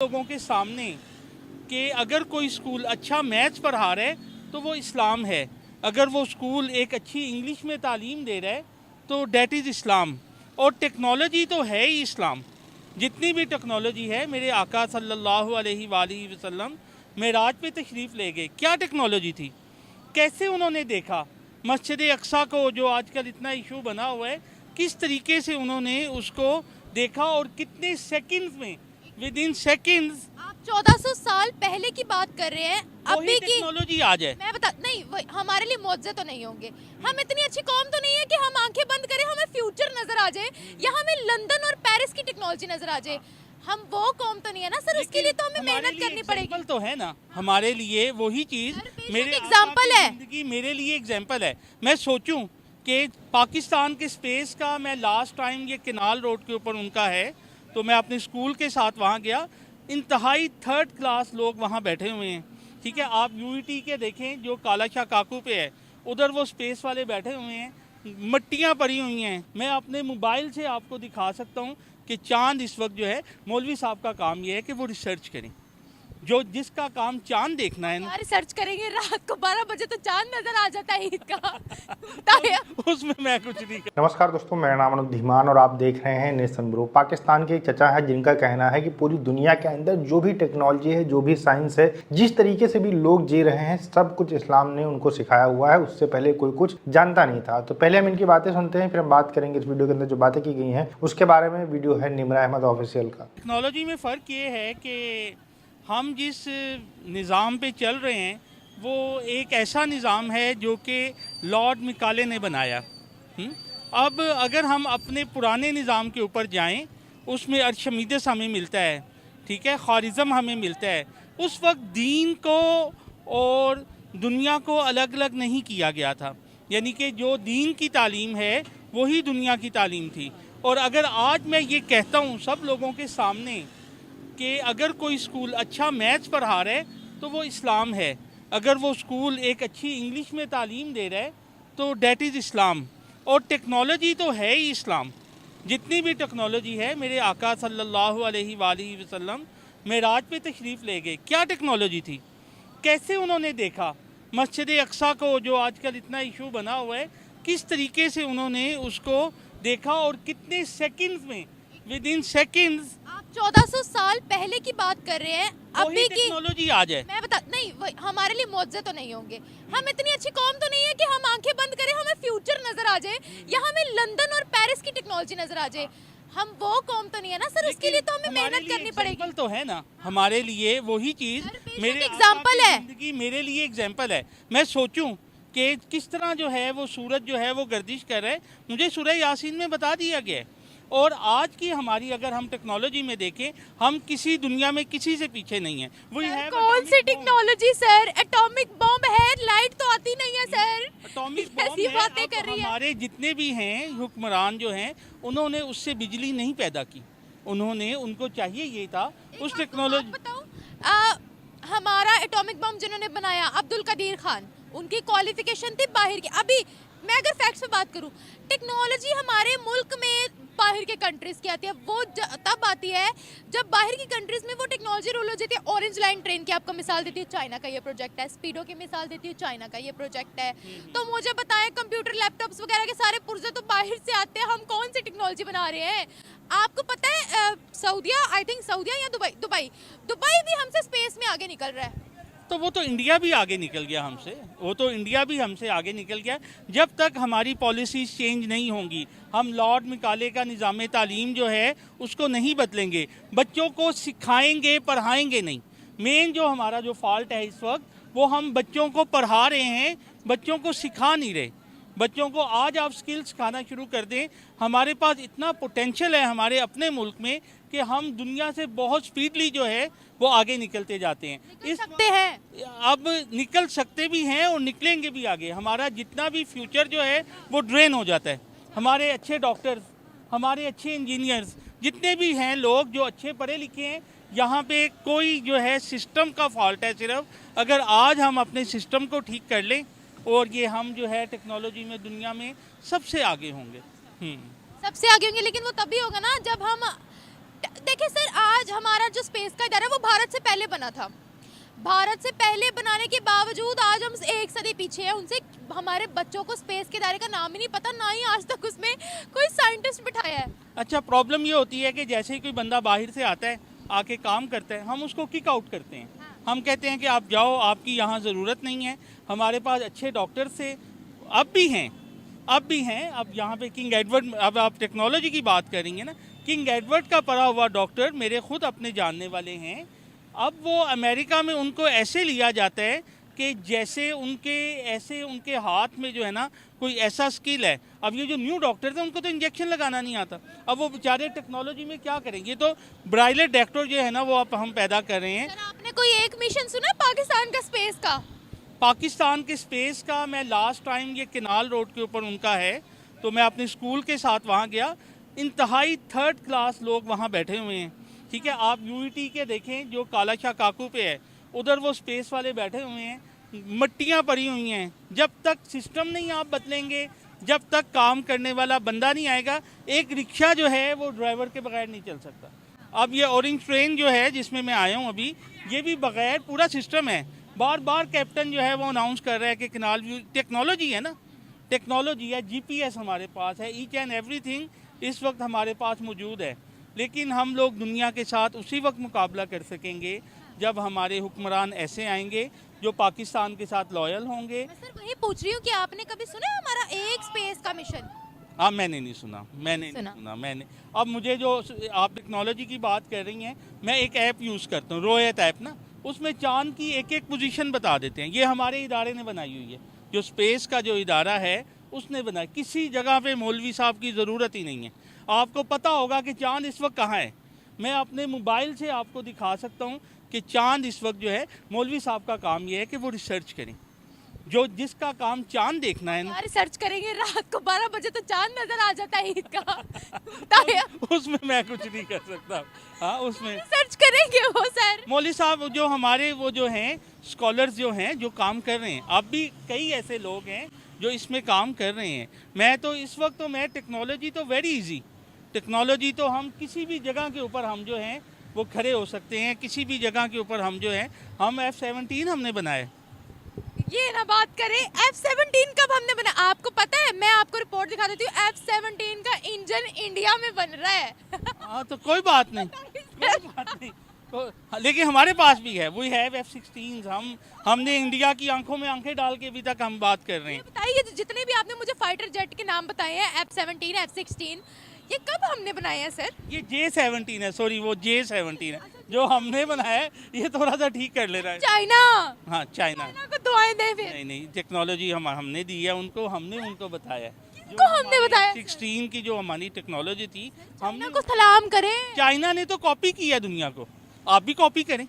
लोगों के सामने कि अगर कोई स्कूल अच्छा मैथ्स पढ़ा रहा है तो वो इस्लाम है, अगर वो स्कूल एक अच्छी इंग्लिश में तालीम दे रहा है तो डेट इज़ इस्लाम। और टेक्नोलॉजी तो है ही इस्लाम। जितनी भी टेक्नोलॉजी है, मेरे आका सल्लल्लाहु अलैहि वसल्लम मेराज पे तशरीफ़ ले गए, क्या टेक्नोलॉजी थी, कैसे उन्होंने देखा मस्जिद अक्सा को जो आजकल इतना इशू बना हुआ है, किस तरीके से उन्होंने उसको देखा और कितने सेकंड्स में, विद इन सेकंड्स। आप 1400 साल पहले की बात कर रहे हैं, अभी की टेक्नोलॉजी आ जाए। मैं बता नहीं, हमारे लिए मुआवजे तो नहीं होंगे। हम इतनी अच्छी कौम तो नहीं है कि हम आंखें बंद करें, हमें फ्यूचर नजर आ जाए या हमें लंदन और पेरिस की टेक्नोलॉजी नजर आ जाए। हम वो कौम तो नहीं है ना सर, उसके लिए तो हमें मेहनत करनी पड़ेगी। तो है ना, हमारे लिए वही चीज मेरे एग्जाम्पल है, जिंदगी मेरे लिए एग्जाम्पल है। मैं सोचूं कि पाकिस्तान के स्पेस का, मैं लास्ट टाइम ये केनाल रोड के ऊपर उनका है तो मैं अपने स्कूल के साथ वहाँ गया, इंतहाई थर्ड क्लास लोग वहाँ बैठे हुए हैं। ठीक है, आप यूईटी के देखें जो काला शाह काकू पे है, उधर वो स्पेस वाले बैठे हुए हैं, मट्टियाँ पड़ी हुई हैं। मैं अपने मोबाइल से आपको दिखा सकता हूँ कि चांद इस वक्त जो है, मौलवी साहब का काम ये है कि वो रिसर्च करें, जो जिसका काम चांद देखना है ना, रिसर्च करेंगे। रात को 12 बजे तो चांद नजर आ जाता है ईद का। उसमें मैं कुछ नहीं कर। नमस्कार दोस्तों, मेरा नाम अनुज धीमान और आप देख रहे हैं नेशन ब्रो। पाकिस्तान के एक चचा है जिनका कहना है कि पूरी दुनिया के अंदर जो भी टेक्नोलॉजी है, जो भी साइंस है, जिस तरीके से भी लोग जी रहे हैं, सब कुछ इस्लाम ने उनको सिखाया हुआ है। उससे पहले कोई कुछ जानता नहीं था। तो पहले हम इनकी बातें सुनते हैं, फिर हम बात करेंगे इस वीडियो के अंदर जो बातें की गई हैं उसके बारे में। वीडियो है निमरा अहमद ऑफिशियल का। टेक्नोलॉजी में फ़र्क ये है कि हम जिस निज़ाम पे चल रहे हैं वो एक ऐसा निज़ाम है जो कि लॉर्ड मिकाले ने बनाया। अब अगर हम अपने पुराने निज़ाम के ऊपर जाएं, उसमें अर्शमीदस हमें मिलता है, ठीक है, ख्वारिज़म हमें मिलता है। उस वक्त दीन को और दुनिया को अलग अलग नहीं किया गया था, यानी कि जो दीन की तालीम है वही दुनिया की तालीम थी। और अगर आज मैं ये कहता हूँ सब लोगों के सामने कि अगर कोई स्कूल अच्छा मैथ्स पढ़ा रहा है तो वो इस्लाम है, अगर वो स्कूल एक अच्छी इंग्लिश में तालीम दे रहा है तो डेट इज़ इस्लाम। और टेक्नोलॉजी तो है ही इस्लाम। जितनी भी टेक्नोलॉजी है, मेरे आका सल्लल्लाहु अलैहि वसल्लम मेराज पे तशरीफ़ ले गए, क्या टेक्नोलॉजी थी, कैसे उन्होंने देखा मस्जिद अक्सा को जो आजकल इतना इशू बना हुआ है, किस तरीके से उन्होंने उसको देखा और कितने सेकंड्स में, विद इन सेकंड्स। आप 1400 साल पहले की बात कर रहे हैं, अभी की टेक्नोलॉजी आ जाए। मैं बता नहीं, हमारे लिए मुआवजे तो नहीं होंगे। हम इतनी अच्छी कौम तो नहीं है कि हम आंखें बंद करें, हमें फ्यूचर नजर आ जाए या हमें लंदन और पेरिस की टेक्नोलॉजी नजर आ जाए। हम वो कौम तो नहीं है ना सर, उसके लिए तो हमें मेहनत करनी पड़ेगी। तो है ना, हमारे लिए वही चीज मेरे एग्जाम्पल है, जिंदगी मेरे लिए एग्जाम्पल है। मैं सोचूं कि किस तरह जो है वो सूरज जो है वो गर्दिश कर रहा है, मुझे सूरह यासीन में बता दिया गया है। और आज की हमारी अगर हम टेक्नोलॉजी में देखें, हम किसी दुनिया में किसी से पीछे नहीं है। वो है कौन सी टेक्नोलॉजी सर? एटॉमिक बॉम्ब है, लाइट तो आती नहीं है सर। एटॉमिक बॉम्ब है, बातें कर रही है। हमारे जितने भी हैं हुक्मरान जो हैं, उन्होंने उससे बिजली नहीं पैदा की, उन्होंने, उनको चाहिए ये था उस टेक्नोलॉजी। बताओ, हमारा एटॉमिक बॉम्ब जिन्होंने बनाया अब्दुल कदीर खान, उनकी क्वालिफिकेशन थी बाहर की। अभी मैं अगर फैक्ट्स पे बात करूं, टेक्नोलॉजी हमारे मुल्क में बाहर के कंट्रीज की आती है, वो तब आती है जब बाहर की कंट्रीज में वो टेक्नोलॉजी रोल हो जाती है। ऑरेंज लाइन ट्रेन की आपको मिसाल देती है, चाइना का ये प्रोजेक्ट है। स्पीडो की मिसाल देती है, चाइना का ये प्रोजेक्ट है। तो मुझे बताएं, कंप्यूटर लैपटॉप्स वगैरह के सारे पुर्जे तो बाहर से आते हैं, हम कौन सी टेक्नोलॉजी बना रहे हैं? आपको पता है सऊदिया, आई थिंक सऊदिया या दुबई भी हमसे स्पेस में आगे निकल रहा है। तो वो तो इंडिया भी आगे निकल गया हमसे, वो तो इंडिया भी हमसे आगे निकल गया। जब तक हमारी पॉलिसीज़ चेंज नहीं होंगी, हम लॉर्ड मिकाले का निज़ाम तालीम जो है उसको नहीं बदलेंगे, बच्चों को सिखाएंगे, पढ़ाएंगे नहीं। मेन जो हमारा जो फॉल्ट है इस वक्त, वो हम बच्चों को पढ़ा रहे हैं, बच्चों को सिखा नहीं रहे। बच्चों को आज आप स्किल्स सिखाना शुरू कर दें, हमारे पास इतना पोटेंशियल है हमारे अपने मुल्क में कि हम दुनिया से बहुत स्पीडली जो है वो आगे निकलते जाते हैं। अब निकल सकते भी हैं और निकलेंगे भी आगे। हमारा जितना भी फ्यूचर जो है वो ड्रेन हो जाता है। हमारे अच्छे डॉक्टर्स, हमारे अच्छे इंजीनियर्स, जितने भी हैं लोग जो अच्छे पढ़े लिखे हैं, यहाँ पे कोई जो है सिस्टम का फॉल्ट है सिर्फ। अगर आज हम अपने सिस्टम को ठीक कर लें और ये हम जो है टेक्नोलॉजी में दुनिया में सबसे आगे होंगे। सबसे आगे होंगे, लेकिन वो तभी होगा ना जब हम देखिए सर, आज हमारा जो स्पेस का इदारा है वो भारत से पहले बना था। भारत से पहले बनाने के बावजूद आज हम 1 सदी पीछे हैं उनसे। हमारे बच्चों को स्पेस के इदारे का नाम ही नहीं पता, ना ही आज तक उसमें कोई साइंटिस्ट बिठाया है। अच्छा, प्रॉब्लम ये होती है कि जैसे ही कोई बंदा बाहर से आता है, आके काम करता है, हम उसको किक आउट करते हैं। हम कहते हैं कि आप जाओ, आपकी यहाँ ज़रूरत नहीं है। हमारे पास अच्छे डॉक्टर से अब भी हैं। अब यहाँ पे किंग एडवर्ड, अब आप टेक्नोलॉजी की बात करेंगे ना, किंग एडवर्ड का पढ़ा हुआ डॉक्टर मेरे खुद अपने जानने वाले हैं। अब वो अमेरिका में उनको ऐसे लिया जाता है कि जैसे उनके हाथ में जो है ना कोई ऐसा स्किल है। अब ये जो न्यू डॉक्टर थे उनको तो इंजेक्शन लगाना नहीं आता, अब वो बेचारे टेक्नोलॉजी में क्या करेंगे। तो ब्राइलेट डॉक्टर जो है ना वो अब हम पैदा कर रहे हैं। सर, आपने कोई एक मिशन सुना पाकिस्तान का स्पेस का? पाकिस्तान के स्पेस का मैं लास्ट टाइम ये केनाल रोड के ऊपर उनका है, तो मैं अपने स्कूल के साथ वहाँ गया। इंतहाई 3rd क्लास लोग वहाँ बैठे हुए हैं, ठीक है। आप यूईटी के देखें जो कालाशाह काकू पे है, उधर वो स्पेस वाले बैठे हुए हैं, मट्टियाँ पड़ी हुई हैं। जब तक सिस्टम नहीं आप बदलेंगे, जब तक काम करने वाला बंदा नहीं आएगा, एक रिक्शा जो है वो ड्राइवर के बगैर नहीं चल सकता। अब ये ऑरेंज ट्रेन जो है जिसमें मैं आया हूँ अभी, ये भी बगैर पूरा सिस्टम है। बार बार कैप्टन जो है वो अनाउंस कर रहा है कि कैनाल व्यू टेक्नोलॉजी है ना, टेक्नोलॉजी है, जीपीएस हमारे पास है, ईच एंड एवरीथिंग इस वक्त हमारे पास मौजूद है। लेकिन हम लोग दुनिया के साथ उसी वक्त मुकाबला कर सकेंगे जब हमारे हुक्मरान ऐसे आएंगे जो पाकिस्तान के साथ लॉयल होंगे। मैं सर वही पूछ रही हूँ कि आपने कभी सुना है हमारा एक स्पेस का मिशन? हाँ, मैंने नहीं सुना। मैंने अब मुझे जो आप टेक्नोलॉजी की बात कर रही हैं, मैं एक ऐप यूज़ करता हूँ, रोयत ऐप ना, उसमें चांद की एक पोजीशन बता देते हैं। ये हमारे इदारे ने बनाई हुई है, जो स्पेस का जो इदारा है उसने बनाया। किसी जगह पे मौलवी साहब की ज़रूरत ही नहीं है। आपको पता होगा कि चांद इस वक्त कहाँ है। मैं अपने मोबाइल से आपको दिखा सकता हूँ कि चांद इस वक्त जो है, मौलवी साहब का काम ये है कि वो रिसर्च करें। जो जिसका काम चांद देखना है ना, रिसर्च करेंगे, रात को 12 बजे तो चांद नजर आ जाता है ईद का। उसमें मैं कुछ नहीं कर सकता। हाँ, उसमें रिसर्च करेंगे वो सर। मौलवी साहब जो हमारे वो जो हैं स्कॉलर्स जो हैं जो काम कर रहे हैं, अब भी कई ऐसे लोग हैं जो इसमें काम कर रहे हैं। मैं तो इस वक्त तो मैं टेक्नोलॉजी तो वेरी इजी, टेक्नोलॉजी तो हम किसी भी जगह के ऊपर हम जो हैं वो खड़े हो सकते हैं। किसी भी जगह के ऊपर हम जो हैं, हम F-17 हमने बनाए। ये ना बात करें, F-17 कब हमने बना? आपको पता है, मैं आपको रिपोर्ट दिखा देती हूँ, F-17 का इंजन इंडिया में बन रहा है। हाँ, तो कोई बात नहीं, कोई बात नहीं। तो लेकिन हमारे पास भी है, वही है F-16। हमने इंडिया की आंखों में आंखें डाल के अभी तक हम बात कर रहे हैं। बताइए, जितने भी आपने मुझे फाइटर जेट के नाम बताए हैं, F-17, F-16, ये कब हमने बनाए हैं सर? ये J-17 है, सॉरी वो J-17 है जो हमने बनाया है। ये थोड़ा सा ठीक कर ले रहा है चाइना। हाँ, चाइना को दुआएं दे फिर। नहीं, टेक्नोलॉजी हमने दी है उनको, हमने उनको बताया। किसको हमने बताया? 16 की जो हमारी टेक्नोलॉजी थी, चाइना को सलाम करें। चाइना ने तो कॉपी किया दुनिया को, आप भी कॉपी करें।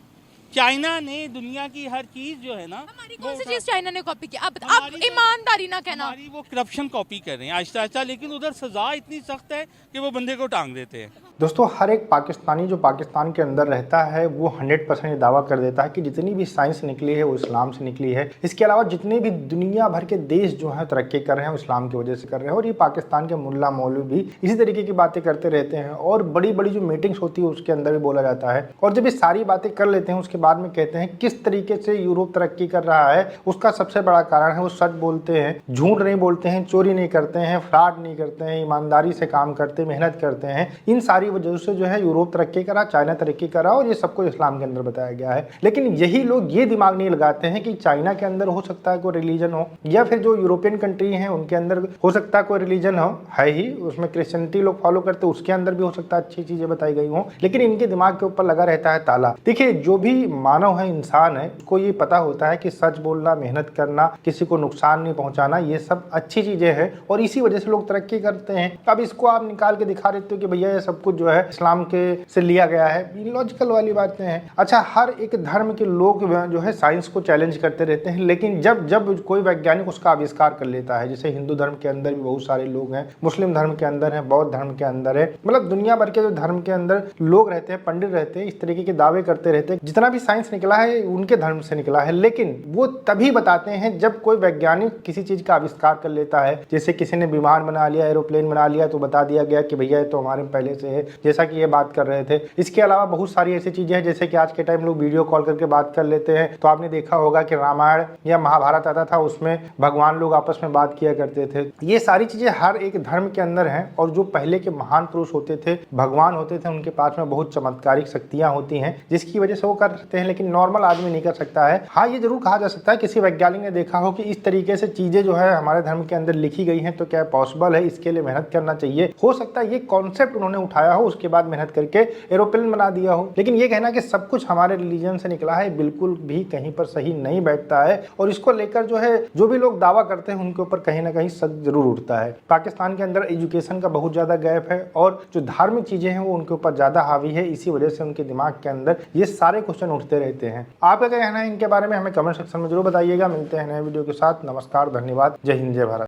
चाइना ने दुनिया की हर चीज जो है ना, हमारी कौन सी चीज चाइना ने कॉपी की? आप ईमानदारी ना कहना। हमारी वो करप्शन कॉपी कर रहे हैं आहिस्ता आहिस्ता, लेकिन उधर सजा इतनी सख्त है कि वो बंदे को टांग देते हैं। दोस्तों, हर एक पाकिस्तानी जो पाकिस्तान के अंदर रहता है वो 100% दावा कर देता है कि जितनी भी साइंस निकली है वो इस्लाम से निकली है। इसके अलावा जितने भी दुनिया भर के देश जो हैं तरक्की कर रहे हैं वो इस्लाम की वजह से कर रहे हैं। और ये पाकिस्तान के मुल्ला मौलवी भी इसी तरीके की बातें करते रहते हैं और बड़ी बड़ी जो मीटिंग्स होती है उसके अंदर भी बोला जाता है। और जब ये सारी बातें कर लेते हैं उसके बाद में कहते हैं किस तरीके से यूरोप तरक्की कर रहा है, उसका सबसे बड़ा कारण है वो सच बोलते हैं, झूठ नहीं बोलते हैं, चोरी नहीं करते हैं, फ्रॉड नहीं करते हैं, ईमानदारी से काम करते, मेहनत करते हैं। इन सारी वजह से जो है यूरोप तरक्की करा, चाइना तरक्की करा और ये सब कुछ इस्लाम के अंदर बताया गया है। लेकिन यही लोग ये दिमाग नहीं लगाते हैं कि चाइना के अंदर हो सकता है कोई रिलीजन हो, या फिर जो यूरोपियन कंट्री हैं उनके अंदर हो सकता है कोई रिलीजन हो, है ही, उसमें क्रिश्चियनिटी लोग फॉलो करते, उसके अंदर भी हो सकता है अच्छी चीजें बताई गई हों, लेकिन इनके दिमाग के ऊपर लगा रहता है ताला। देखिए, जो भी मानव है, इंसान है, उसको ये पता होता है कि सच बोलना, मेहनत करना, किसी को नुकसान नहीं पहुंचाना, ये सब अच्छी चीजें हैं और इसी वजह से लोग तरक्की करते हैं। अब इसको आप निकाल के दिखा देते हो कि भैया ये सब कुछ जो है इस्लाम के से लिया गया है, लॉजिकल वाली बातें हैं। अच्छा, हर एक धर्म के लोग जो है साइंस को चैलेंज करते रहते हैं, लेकिन जब कोई वैज्ञानिक उसका आविष्कार कर लेता है, जैसे हिंदू धर्म के अंदर भी बहुत सारे लोग हैं, मुस्लिम धर्म के अंदर है, बौद्ध धर्म के अंदर है, मतलब दुनिया भर के जो धर्म के अंदर लोग रहते हैं, पंडित रहते हैं, इस तरीके के दावे करते रहते हैं जितना भी साइंस निकला है उनके धर्म से निकला है। लेकिन वो तभी बताते हैं जब कोई वैज्ञानिक किसी चीज का आविष्कार कर लेता है। जैसे किसी ने विमान बना लिया, एरोप्लेन बना लिया, तो बता दिया गया कि भैया ये तो हमारे पहले से है, है, जैसा कि ये बात कर रहे थे। इसके अलावा बहुत सारी ऐसी चीजें हैं, जैसे कि आज के टाइम लोग वीडियो कॉल करके बात कर लेते हैं। तो आपने देखा होगा कि रामायण या महाभारत आता था, उसमें भगवान लोग आपस में बात किया करते थे। ये सारी चीजें हर एक धर्म के अंदर हैं। और जो पहले के महान पुरुष होते थे, भगवान होते थे, उनके पास में बहुत चमत्कारिक शक्तियां होती हैं, जिसकी वजह से वो कर सकते हैं, लेकिन नॉर्मल आदमी नहीं कर सकता है। हाँ, ये जरूर कहा जा सकता है, किसी वैज्ञानिक ने देखा हो कि इस तरीके से चीजें जो है हमारे धर्म के अंदर लिखी गई हैं, तो क्या पॉसिबल है, इसके लिए मेहनत करना चाहिए। हो सकता है ये कॉन्सेप्ट उन्होंने उठाया हो, उसके बाद मेहनत करके एरोप्लेन बना दिया हो। लेकिन ये कहना कि सब कुछ हमारे रिलीजन से निकला है, बिल्कुल भी कहीं पर सही नहीं बैठता है। और इसको लेकर जो है जो भी लोग दावा करते हैं, उनके ऊपर कहीं ना कहीं शक जरूर उठता है। पाकिस्तान के अंदर एजुकेशन का बहुत ज्यादा गैप है और जो धार्मिक चीजें हैं वो उनके ऊपर ज्यादा हावी है। इसी वजह से उनके दिमाग के अंदर ये सारे क्वेश्चन उठते रहते हैं। आपका क्या कहना है इनके बारे में, हमें कमेंट सेक्शन में जरूर बताइएगा। मिलते हैं नए वीडियो के साथ। नमस्कार, धन्यवाद, जय हिंद, जय भारत।